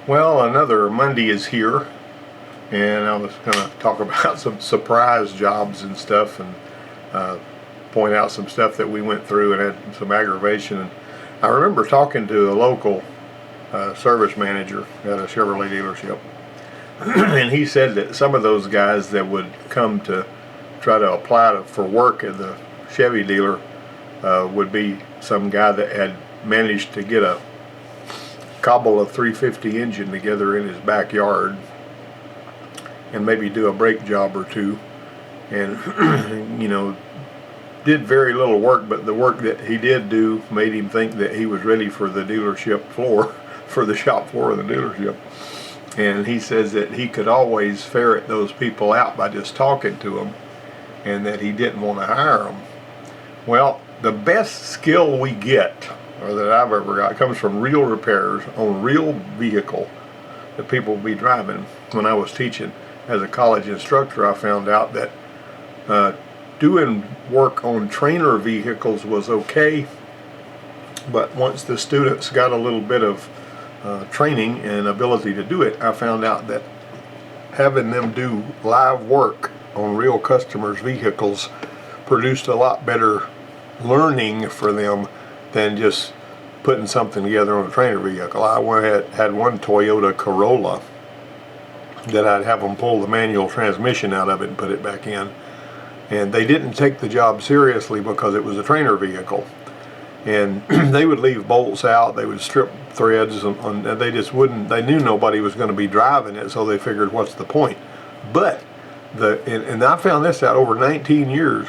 Well, another Monday is here, and I was going to talk about some surprise jobs and stuff, and point out some stuff that we went through and had some aggravation. And I remember talking to a local service manager at a Chevrolet dealership, and he said that some of those guys that would come to try to apply for work at the Chevy dealer would be some guy that had managed to get a cobble a 350 engine together in his backyard and maybe do a brake job or two, and did very little work, but the work that he did do made him think that he was ready for the dealership floor, for the shop floor of the dealership. And he says that he could always ferret those people out by just talking to them, and that he didn't want to hire them. Well, the best skill we get, or that I've ever got, comes from real repairs on real vehicle that people will be driving. When I was teaching as a college instructor, I found out that doing work on trainer vehicles was okay, but once the students got a little bit of training and ability to do it, I found out that having them do live work on real customers' vehicles produced a lot better learning for them than just putting something together on a trainer vehicle. I had one Toyota Corolla that I'd have them pull the manual transmission out of it and put it back in, and they didn't take the job seriously because it was a trainer vehicle, and they would leave bolts out, they would strip threads, and they just wouldn't. They knew nobody was going to be driving it, so they figured, what's the point? But and I found this out over 19 years.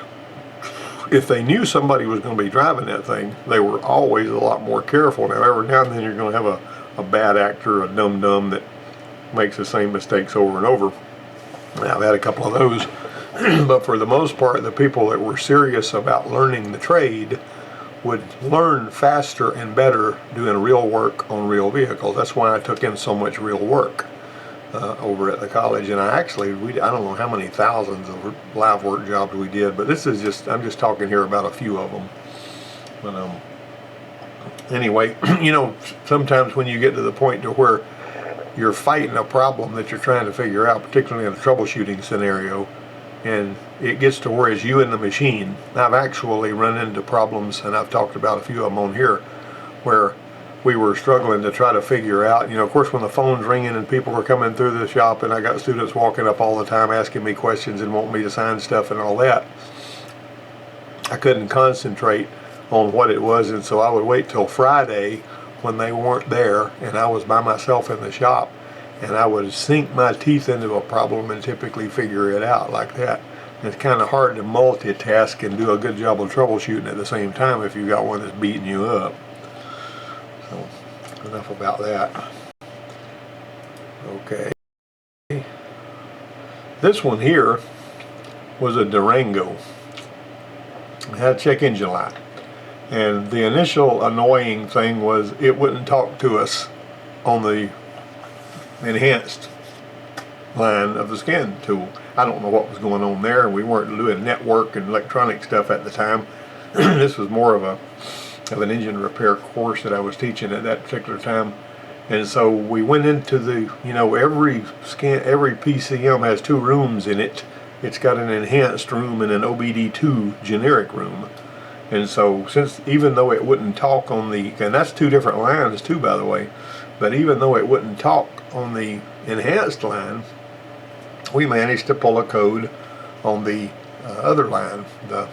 If they knew somebody was going to be driving that thing, they were always a lot more careful. Now, every now and then you're going to have a bad actor, a dum-dum that makes the same mistakes over and over. Now, I've had a couple of those. But for the most part, the people that were serious about learning the trade would learn faster and better doing real work on real vehicles. That's why I took in so much real work over at the college. And I don't know how many thousands of live work jobs we did, but this is just, I'm just talking here about a few of them. But anyway, sometimes when you get to the point to where you're fighting a problem that you're trying to figure out, particularly in a troubleshooting scenario, and it gets to where it's you and the machine. I've actually run into problems, and I've talked about a few of them on here, where we were struggling to try to figure out, of course, when the phone's ringing and people were coming through the shop, and I got students walking up all the time asking me questions and wanting me to sign stuff and all that, I couldn't concentrate on what it was, and so I would wait till Friday when they weren't there and I was by myself in the shop, and I would sink my teeth into a problem and typically figure it out like that. And it's kind of hard to multitask and do a good job of troubleshooting at the same time if you got one that's beating you up. So, enough about that. Okay. This one here was a Durango. It had a check engine light. And the initial annoying thing was it wouldn't talk to us on the enhanced line of the scan tool. I don't know what was going on there. We weren't doing network and electronic stuff at the time. This was more of an engine repair course that I was teaching at that particular time. And so we went into the, every PCM has two rooms in it. It's got an enhanced room and an OBD2 generic room. And so even though it wouldn't talk on and that's two different lines too, by the way, but even though it wouldn't talk on the enhanced line, we managed to pull a code on the other line, the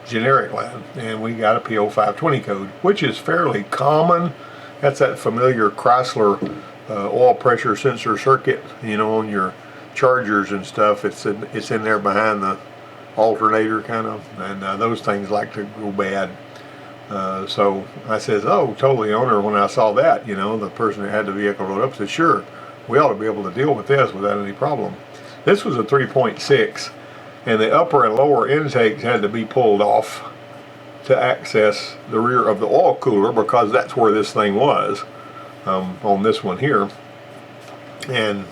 generic line, and we got a P0520 code, which is fairly common. That's that familiar Chrysler oil pressure sensor circuit, on your chargers and stuff. It's in there behind the alternator, kind of, and those things like to go bad. So I says, oh, totally owner, when I saw that, the person that had the vehicle wrote up, said, sure, we ought to be able to deal with this without any problem. This was a 3.6, and the upper and lower intakes had to be pulled off to access the rear of the oil cooler, because that's where this thing was, on this one here. And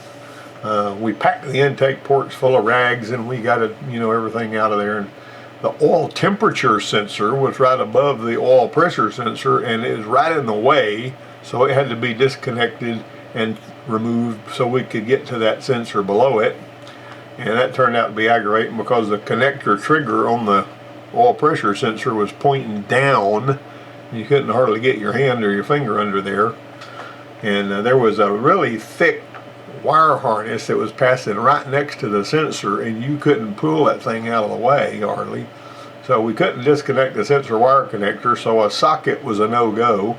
we packed the intake ports full of rags, and we got it, everything out of there. And the oil temperature sensor was right above the oil pressure sensor, and it was right in the way So it had to be disconnected and removed so we could get to that sensor below it. And that turned out to be aggravating because the connector trigger on the oil pressure sensor was pointing down. You couldn't hardly get your hand or your finger under there. And there was a really thick wire harness that was passing right next to the sensor, and you couldn't pull that thing out of the way hardly. So we couldn't disconnect the sensor wire connector, so a socket was a no-go.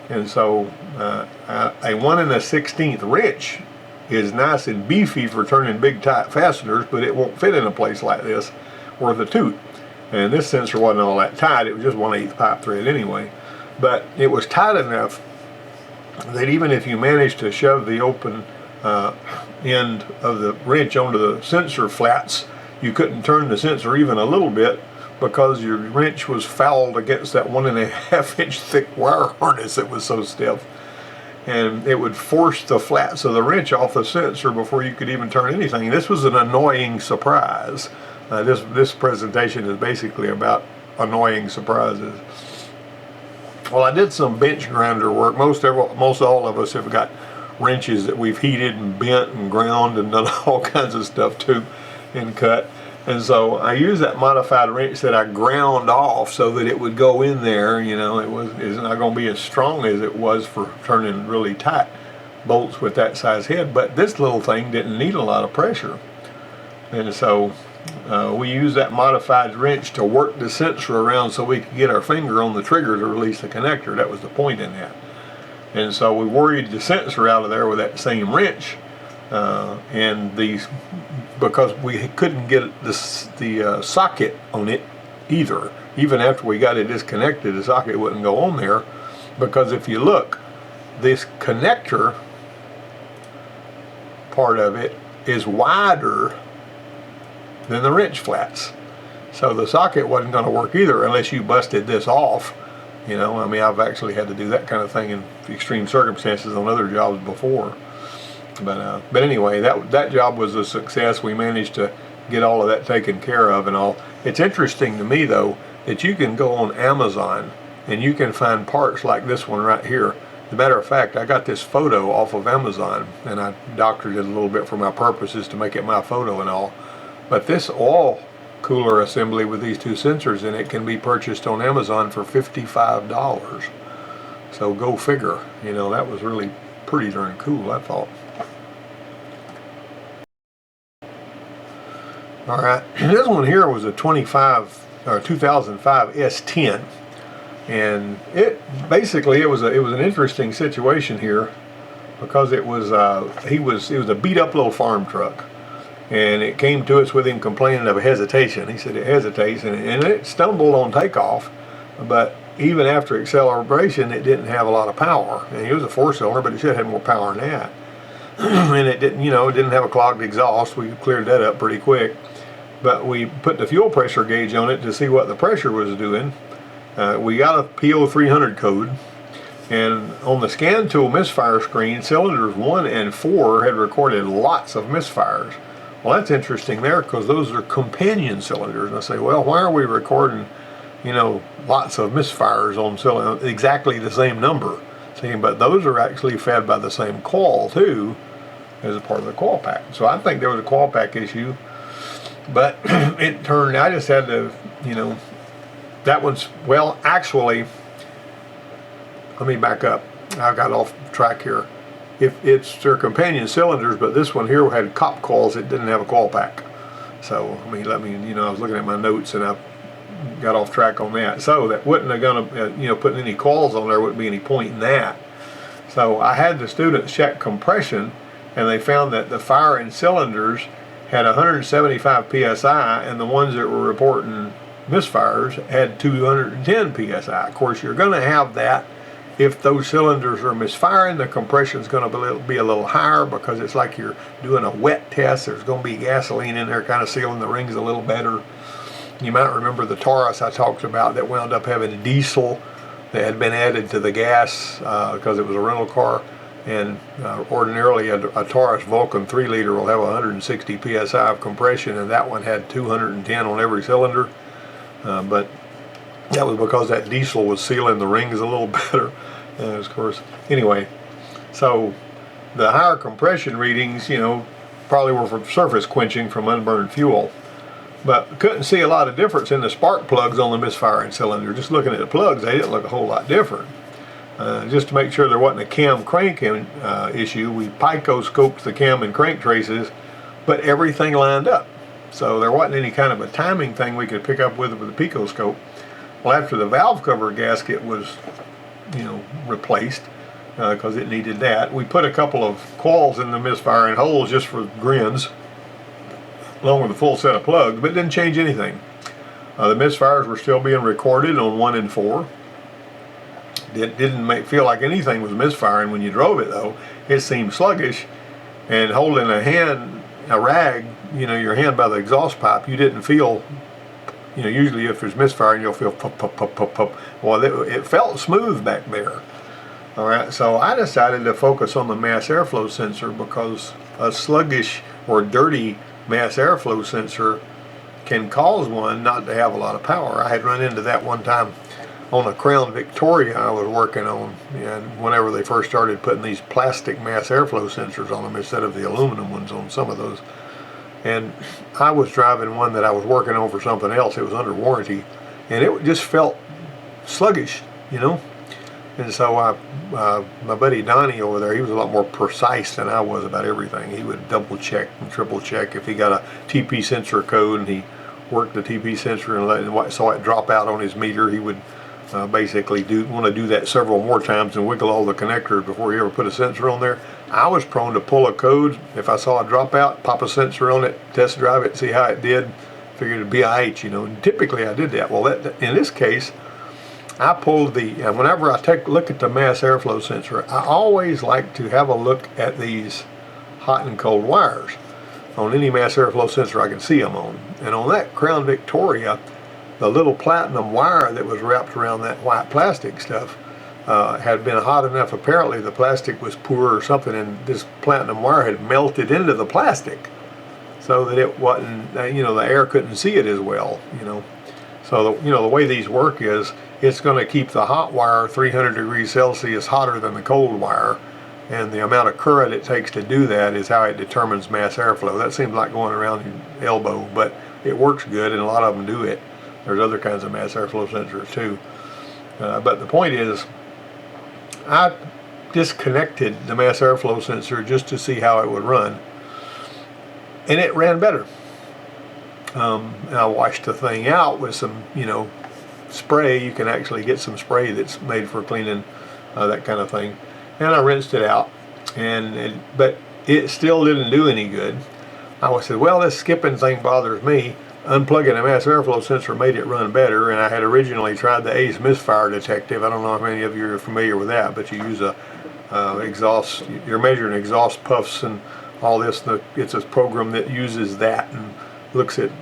And so a 1 1/16 wrench is nice and beefy for turning big tight fasteners, but it won't fit in a place like this worth a toot. And this sensor wasn't all that tight, it was just 1/8 pipe thread anyway. But it was tight enough that even if you managed to shove the open end of the wrench onto the sensor flats, you couldn't turn the sensor even a little bit because your wrench was fouled against that 1.5 inch thick wire harness that was so stiff. And it would force the flats of the wrench off the sensor before you could even turn anything. This was an annoying surprise. This presentation is basically about annoying surprises. Well, I did some bench grinder work. Most all of us have got wrenches that we've heated and bent and ground and done all kinds of stuff to and cut. And so I used that modified wrench that I ground off so that it would go in there. You know, it's not going to be as strong as it was for turning really tight bolts with that size head. But this little thing didn't need a lot of pressure. And so we used that modified wrench to work the sensor around so we could get our finger on the trigger to release the connector. That was the point in that. And so we worried the sensor out of there with that same wrench, because we couldn't get the socket on it either. Even after we got it disconnected, the socket wouldn't go on there, because if you look, this connector part of it is wider than the wrench flats. So the socket wasn't going to work either unless you busted this off. You know, I mean, I've actually had to do that kind of thing in extreme circumstances on other jobs before. But anyway, that job was a success. We managed to get all of that taken care of and all. It's interesting to me, though, that you can go on Amazon and you can find parts like this one right here. As a matter of fact, I got this photo off of Amazon, and I doctored it a little bit for my purposes to make it my photo and all. But this oil cooler assembly with these two sensors in it can be purchased on Amazon for $55. So go figure. You know, that was really pretty darn cool, I thought. All right, this one here was a 2005 S10, and it was an interesting situation here because it was a beat up little farm truck. And it came to us with him complaining of a hesitation. He said it hesitates, and it stumbled on takeoff, but even after acceleration, it didn't have a lot of power. And it was a 4-cylinder, but it should have more power than that. And it didn't, it didn't have a clogged exhaust. We cleared that up pretty quick. But we put the fuel pressure gauge on it to see what the pressure was doing. We got a PO300 code, and on the scan tool misfire screen, cylinders 1 and 4 had recorded lots of misfires. Well, that's interesting there because those are companion cylinders. And I say, well, why are we recording, lots of misfires on cylinders, exactly the same number? See, but those are actually fed by the same coil too, as a part of the coil pack. So I think there was a coil pack issue, but it turned, I just had to, that one's, well, actually, let me back up. I got off track here. They're companion cylinders, but this one here had cop coils. It didn't have a coil pack. So, I was looking at my notes and I got off track on that. So that wouldn't have gonna, putting any coils on there wouldn't be any point in that. So I had the students check compression, and they found that the firing cylinders had 175 psi, and the ones that were reporting misfires had 210 psi. Of course, you're going to have that. If those cylinders are misfiring, the compression is going to be a little higher because it's like you're doing a wet test. There's going to be gasoline in there kind of sealing the rings a little better. You might remember the Taurus I talked about that wound up having diesel that had been added to the gas because it was a rental car. And ordinarily a Taurus Vulcan 3-liter will have 160 psi of compression, and that one had 210 on every cylinder. But that was because that diesel was sealing the rings a little better. Of course. Anyway, so the higher compression readings, you know, probably were from surface quenching from unburned fuel. But couldn't see a lot of difference in the spark plugs on the misfiring cylinder. Just looking at the plugs, they didn't look a whole lot different. Just to make sure there wasn't a cam crank issue, we pico scoped the cam and crank traces, but everything lined up. So there wasn't any kind of a timing thing we could pick up with the pico scope. Well, after the valve cover gasket was, you know, replaced, because it needed that, we put a couple of coils in the misfiring holes just for grins, along with a full set of plugs, but it didn't change anything. The misfires were still being recorded on 1 and 4. It didn't feel like anything was misfiring when you drove it, though. It seemed sluggish, and holding a rag, you know, your hand by the exhaust pipe, you didn't feel, you know, usually if there's misfiring, you'll feel pop, pop, pop, pop, pop. Well, it felt smooth back there. All right, so I decided to focus on the mass airflow sensor, because a sluggish or dirty mass airflow sensor can cause one not to have a lot of power. I had run into that one time on a Crown Victoria I was working on, and whenever they first started putting these plastic mass airflow sensors on them instead of the aluminum ones on some of those. And I was driving one that I was working on for something else. It was under warranty, and it just felt sluggish, you know. And so my buddy Donnie over there, he was a lot more precise than I was about everything. He would double check and triple check if he got a TP sensor code, and he worked the TP sensor and saw it drop out on his meter. He would basically want to do that several more times and wiggle all the connectors before he ever put a sensor on there. I was prone to pull a code. If I saw a dropout, pop a sensor on it, test drive it, see how it did. Figured it'd be IH, you know. And typically I did that. Well, in this case, I pulled whenever I take a look at the mass airflow sensor, I always like to have a look at these hot and cold wires on any mass airflow sensor I can see them on. And on that Crown Victoria, the little platinum wire that was wrapped around that white plastic stuff had been hot enough. Apparently the plastic was poor or something, and this platinum wire had melted into the plastic so that it wasn't, you know, the air couldn't see it as well, you know. So the way these work is, it's going to keep the hot wire 300 degrees Celsius hotter than the cold wire, and the amount of current it takes to do that is how it determines mass airflow. That seems like going around your elbow, but it works good, and a lot of them do it. There's other kinds of mass airflow sensors too. But the point is, I disconnected the mass airflow sensor just to see how it would run, and it ran better. And I washed the thing out with some, you know, spray. You can actually get some spray that's made for cleaning that kind of thing. And I rinsed it out, but it still didn't do any good. I said, well, this skipping thing bothers me. Unplugging a mass airflow sensor made it run better, and I had originally tried the ACE misfire detective. I don't know if any of you are familiar with that, but you use exhaust, you're measuring exhaust puffs and all this. It's a program that uses that and looks at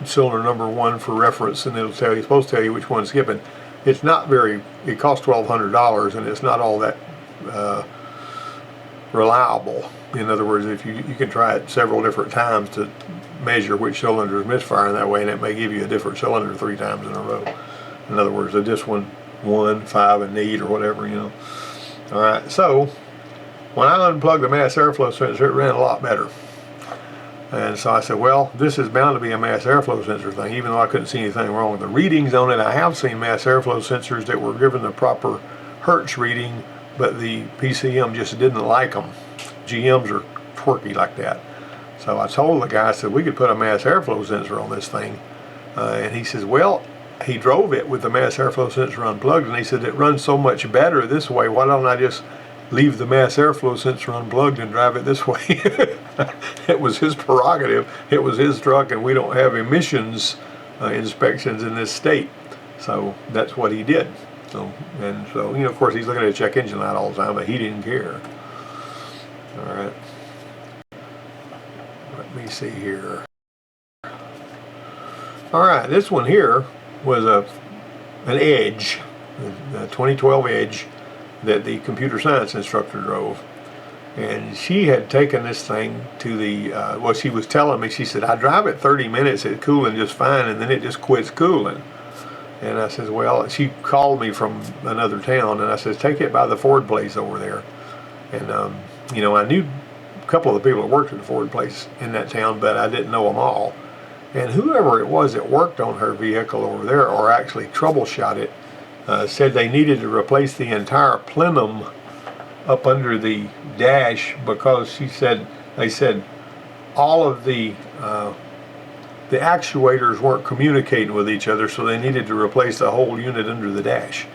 cylinder number 1 for reference, and it's supposed to tell you which one's skipping. It's not very, it costs $1,200, and it's not all that reliable. In other words, if you can try it several different times to measure which cylinder is misfiring that way, and it may give you a different cylinder 3 times in a row. In other words, this one, 1, 5, and need, or whatever, you know. All right, so when I unplugged the mass airflow sensor, it ran a lot better. And so I said, well, this is bound to be a mass airflow sensor thing, even though I couldn't see anything wrong with the readings on it. I have seen mass airflow sensors that were given the proper Hertz reading, but the PCM just didn't like them. GMs are quirky like that. So I told the guy, I said, we could put a mass airflow sensor on this thing. And he says, well, he drove it with the mass airflow sensor unplugged, and he said, it runs so much better this way. Why don't I just leave the mass airflow sensor unplugged and drive it this way? It was his prerogative. It was his truck, and we don't have emissions inspections in this state. So that's what he did. So, you know, of course, he's looking at a check engine light all the time, but he didn't care. All right. Let me see here. All right, this one here was an Edge, a 2012 Edge that the computer science instructor drove. And she had taken this thing to the, well, she was telling me, she said, I drive it 30 minutes, it's cooling just fine, and then it just quits cooling. And I says, well, she called me from another town, and I says, take it by the Ford place over there. And, you know, I knew a couple of the people that worked at the Ford place in that town, but I didn't know them all. And whoever it was that worked on her vehicle over there, or actually troubleshot it, said they needed to replace the entire plenum up under the dash, because they said all of the actuators weren't communicating with each other, so they needed to replace the whole unit under the dash.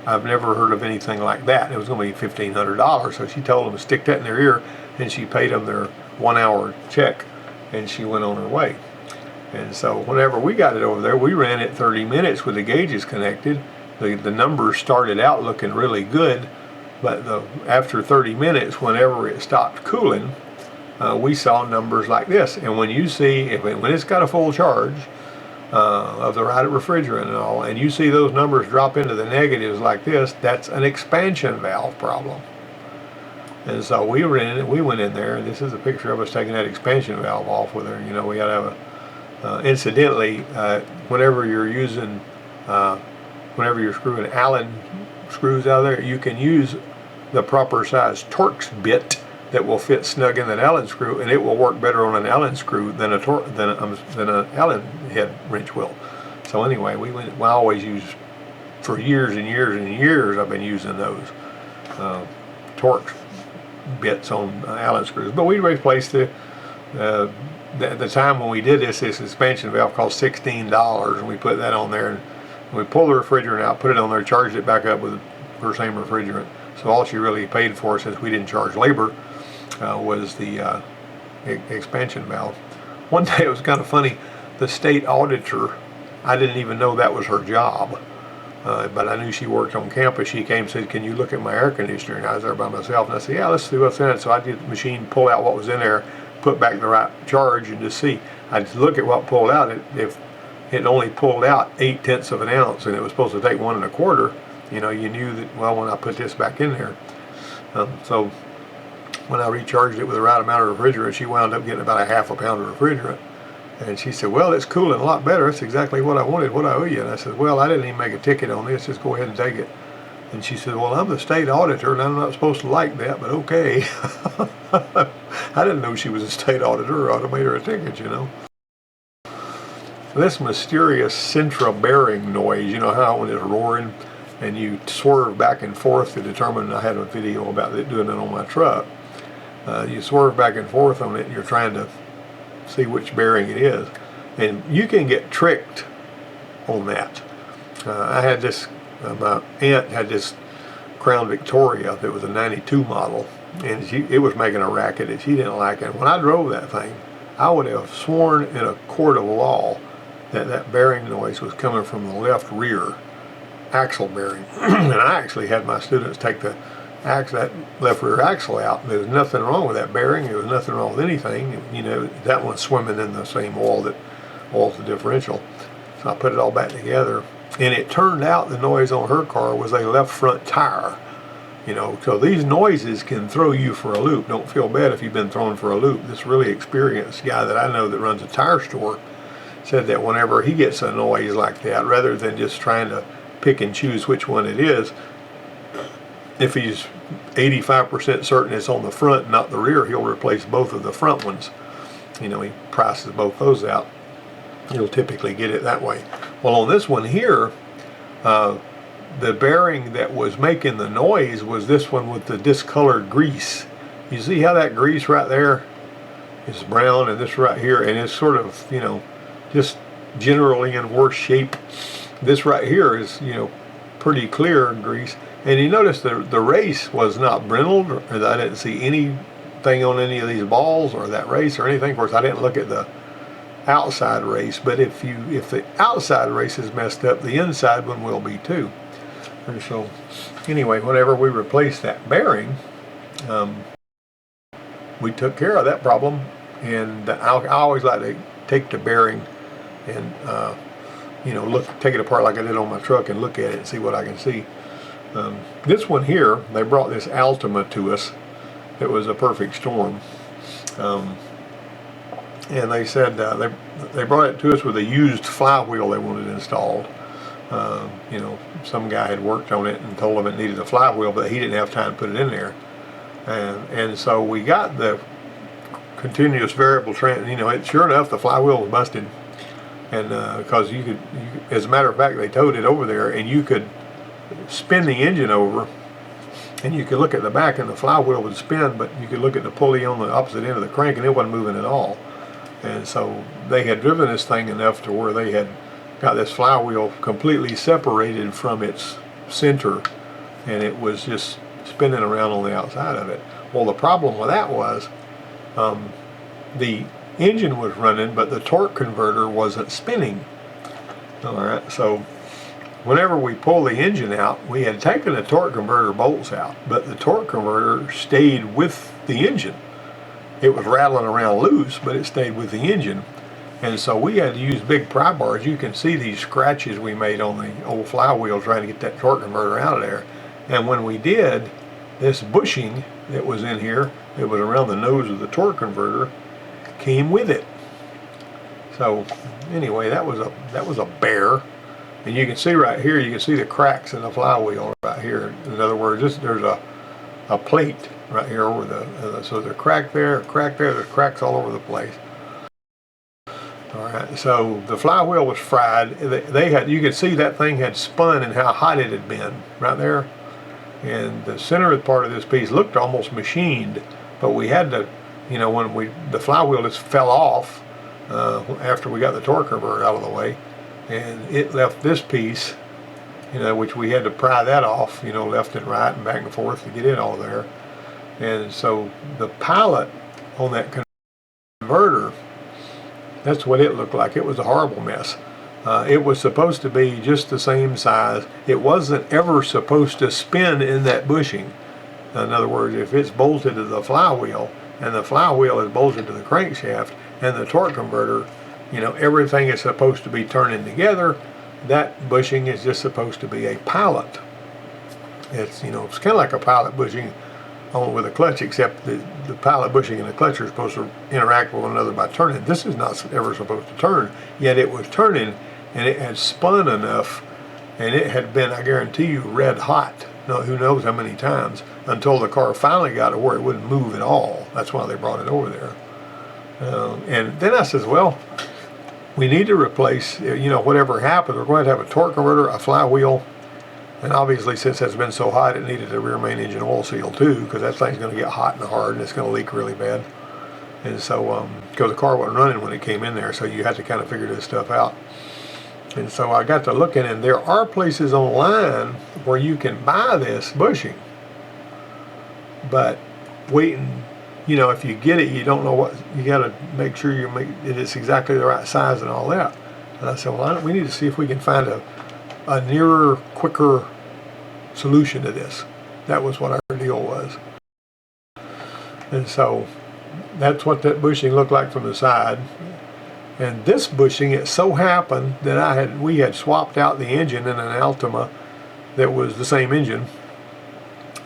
I've never heard of anything like that. It was going to be $1,500, so she told them to stick that in their ear, and she paid them their 1 hour check, and she went on her way. And so whenever we got it over there, we ran it 30 minutes with the gauges connected. The numbers started out looking really good, but after 30 minutes, whenever it stopped cooling, we saw numbers like this. And when you see, when it's got a full charge of the right refrigerant and all, and you see those numbers drop into the negatives like this, that's an expansion valve problem. And so we went in there, and this is a picture of us taking that expansion valve off with her. You know, we got to have incidentally, whenever you're screwing Allen screws out of there, you can use the proper size Torx bit that will fit snug in that Allen screw, and it will work better on an Allen screw than an Allen head wrench will. So anyway, I always use, for years and years and years, I've been using those Torx bits on Allen screws. But we replaced the time when we did this expansion valve cost $16, and we put that on there, and we pulled the refrigerant out, put it on there, charged it back up with the same refrigerant. So all she really paid for, since we didn't charge labor, was the expansion valve. One day it was kind of funny. The state auditor, I didn't even know that was her job, but I knew she worked on campus. She came and said, "Can you look at my air conditioner?" And I was there by myself, and I said, "Yeah, let's see what's in it." So I did the machine, pull out what was in there, put back the right charge, and just see. I just look at what pulled out. If it only pulled out 0.8 of an ounce, and it was supposed to take 1 1/4, you know, you knew that, well, when I put this back in there. So when I recharged it with the right amount of refrigerant, she wound up getting about a half a pound of refrigerant. And she said, "Well, it's cooling a lot better. That's exactly what I wanted. What I owe you." And I said, "Well, I didn't even make a ticket on this. Just go ahead and take it." And she said, "Well, I'm the state auditor, and I'm not supposed to like that, but okay." I didn't know she was a state auditor. I ought to made her a ticket, you know. This mysterious Sentra bearing noise, you know how when it's roaring and you swerve back and forth to determine, I had a video about it, doing it on my truck. You swerve back and forth on it, and you're trying to see which bearing it is. And you can get tricked on that. I had this, my aunt had this Crown Victoria that was a 92 model, and it was making a racket that she didn't like. And when I drove that thing, I would have sworn in a court of law that bearing noise was coming from the left rear axle bearing. And I actually had my students take that left rear axle out, and there was nothing wrong with that bearing. There was nothing wrong with anything. You know, that one's swimming in the same oil that oils the differential. So I put it all back together, and it turned out the noise on her car was a left front tire. You know, so these noises can throw you for a loop. Don't feel bad if you've been thrown for a loop. This really experienced guy that I know that runs a tire store said that whenever he gets a noise like that, rather than just trying to pick and choose which one it is, if he's 85% certain it's on the front, not the rear, he'll replace both of the front ones. You know, he prices both those out. He'll typically get it that way. Well, on this one here, the bearing that was making the noise was this one with the discolored grease. You see how that grease right there is brown, and this right here, and it's sort of, you know, just generally in worse shape. This right here is, you know, pretty clear grease. And you notice the race was not brindled, or I didn't see anything on any of these balls or that race or anything. Of course, I didn't look at the outside race, but if the outside race is messed up, the inside one will be too. And so anyway, whenever we replaced that bearing, we took care of that problem. And I always like to take the bearing and you know, take it apart like I did on my truck and look at it and see what I can see. This one here, they brought this Altima to us. It was a perfect storm. And they said they brought it to us with a used flywheel they wanted installed. You know, some guy had worked on it and told him it needed a flywheel, but he didn't have time to put it in there. And so we got the continuous variable you know, sure enough, the flywheel was busted. And because you could, as a matter of fact, they towed it over there, and you could spin the engine over, and you could look at the back, and the flywheel would spin, but you could look at the pulley on the opposite end of the crank, and it wasn't moving at all. And so they had driven this thing enough to where they had got this flywheel completely separated from its center, and it was just spinning around on the outside of it. Well, the problem with that was the engine was running, but the torque converter wasn't spinning. All right, so whenever we pulled the engine out, we had taken the torque converter bolts out, but the torque converter stayed with the engine. It was rattling around loose, but it stayed with the engine. And so we had to use big pry bars. You can see these scratches we made on the old flywheel trying to get that torque converter out of there. And when we did, this bushing that was in here, it was around the nose of the torque converter, came with it. So anyway, that was a bear. And you can see right here, you can see the cracks in the flywheel right here. In other words, there's a plate right here over so there's a crack there, there's cracks all over the place. All right, so the flywheel was fried. You could see that thing had spun and how hot it had been right there. And the center part of this piece looked almost machined, but we had to, you know, when the flywheel just fell off after we got the torque converter out of the way, and it left this piece, you know, which we had to pry that off, you know, left and right and back and forth to get it all there. And so the pilot on that converter, that's what it looked like. It was a horrible mess. It was supposed to be just the same size. It wasn't ever supposed to spin in that bushing. In other words, if it's bolted to the flywheel and the flywheel is bolted to the crankshaft and the torque converter, you know, everything is supposed to be turning together. That bushing is just supposed to be a pilot. It's, you know, it's kind of like a pilot bushing on with a clutch, except the pilot bushing and the clutch are supposed to interact with one another by turning. This is not ever supposed to turn, yet it was turning, and it had spun enough, and it had been, I guarantee you, red hot. No, who knows how many times, until the car finally got to where it wouldn't move at all. That's why they brought it over there. And then I says, well, we need to replace, you know, whatever happened, we're going to have a torque converter, a flywheel, and obviously, since it's been so hot, it needed a rear main engine oil seal too, because that thing's going to get hot and hard, and it's going to leak really bad. And so, because the car wasn't running when it came in there, so you had to kind of figure this stuff out. And so I got to looking, and there are places online where you can buy this bushing, but waiting, you know, if you get it, you don't know what, you got to make sure it's exactly the right size and all that. And I said, well, we need to see if we can find a nearer, quicker solution to this. That was what our deal was. And so that's what that bushing looked like from the side. And this bushing, it so happened that we had swapped out the engine in an Altima that was the same engine,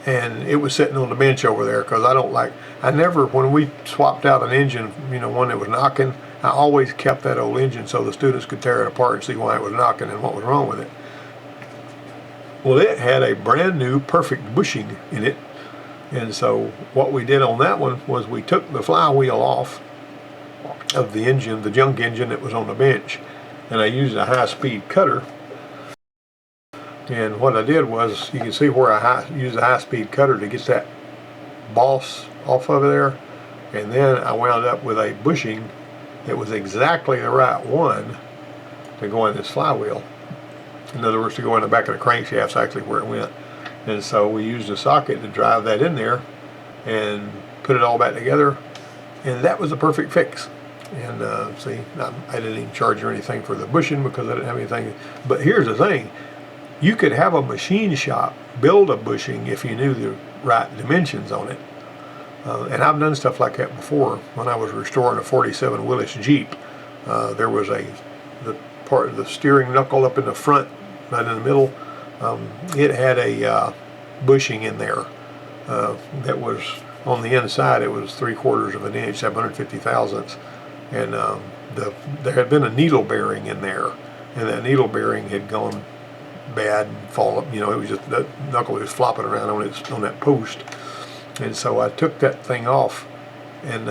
and it was sitting on the bench over there, because when we swapped out an engine, you know, one that was knocking, I always kept that old engine so the students could tear it apart and see why it was knocking and what was wrong with it. Well, it had a brand new perfect bushing in it, and so what we did on that one was we took the flywheel off of the engine, the junk engine that was on the bench, and I used a high-speed cutter. And what I did was, you can see where I used a high-speed cutter to get that boss off of there, and then I wound up with a bushing that was exactly the right one to go in this flywheel. In other words, to go in the back of the crankshaft's actually where it went. And so we used a socket to drive that in there and put it all back together, and that was a perfect fix. And see, I didn't even charge you anything for the bushing because I didn't have anything. But here's the thing, you could have a machine shop build a bushing if you knew the right dimensions on it. And I've done stuff like that before. When I was restoring a 47 Willys Jeep, there was the part of the steering knuckle up in the front, right in the middle, it had a bushing in there that was on the inside. It was 3/4 of an inch, 750 thousandths, and there had been a needle bearing in there, and that needle bearing had gone bad and fall up. You know, it was just the knuckle was flopping around on that post. And so I took that thing off and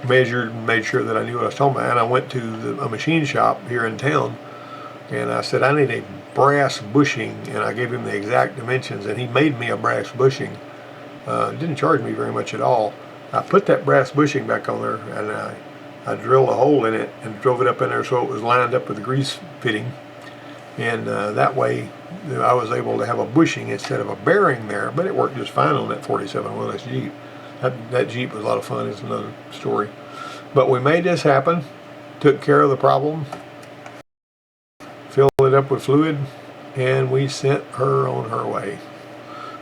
measured and made sure that I knew what I was talking about. And I went to a machine shop here in town, and I said, I need a brass bushing, and I gave him the exact dimensions, and he made me a brass bushing. Didn't charge me very much at all. I put that brass bushing back on there, and I drilled a hole in it and drove it up in there so it was lined up with the grease fitting, and that way I was able to have a bushing instead of a bearing there. But it worked just fine on that 47 wheelless Jeep. That Jeep was a lot of fun. It's another story. But we made this happen, took care of the problem, filled it up with fluid, and we sent her on her way.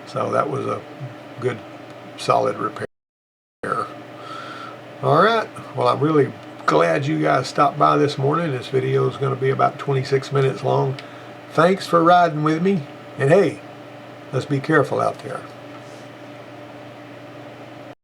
So that was a good, solid repair. All right. Well, I'm really glad you guys stopped by this morning. This video is going to be about 26 minutes long. Thanks for riding with me. And hey, let's be careful out there.